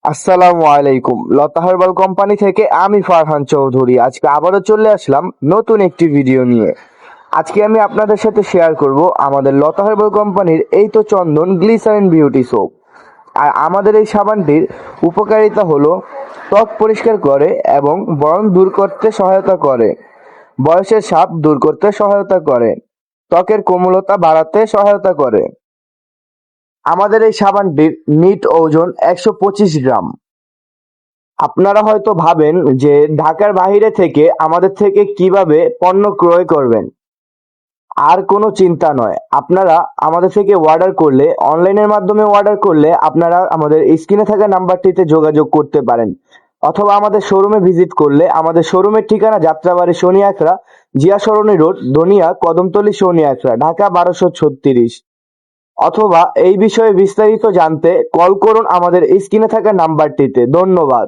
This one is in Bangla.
আসসালামু আলাইকুম। লতা হার্বাল কোম্পানি থেকে আমি ফারহান চৌধুরী আজকে আবারও চলে আসলাম নতুন একটি ভিডিও নিয়ে। আজকে আমি আপনাদের সাথে শেয়ার করব আমাদের লতা হার্বাল কোম্পানির এই তো চন্দন গ্লিসারিন বিউটি সোপ। আর আমাদের এই সাবানটির উপকারিতা হলো ত্বক পরিষ্কার করে এবং ব্রণ দূর করতে সহায়তা করে, বয়সের ছাপ দূর করতে সহায়তা করে, ত্বকের কোমলতা বাড়াতে সহায়তা করে। আমাদের এই সাবানটির নিট ওজন 125 গ্রাম। আপনারা হয়তো ভাবেন যে ঢাকার বাইরে থেকে আমাদের থেকে কিভাবে পণ্য ক্রয় করবেন। আর কোনো চিন্তা নয়, আপনারা আমাদের থেকে অর্ডার করলে, অনলাইনের মাধ্যমে অর্ডার করলে আপনারা আমাদের স্ক্রিনে থাকা নাম্বারটিতে যোগাযোগ করতে পারেন, অথবা আমাদের শোরুমে ভিজিট করলে আমাদের শোরুমের ঠিকানা যাত্রাবাড়ি শনি আখড়া, জিয়া সরণি রোড, ধনিয়া, কদমতলী, শনি আখড়া, ঢাকা 1236। অথবা এই বিষয়ে বিস্তারিত জানতে কল করুন আমাদের স্ক্রিনে থাকা নাম্বারটিতে। ধন্যবাদ।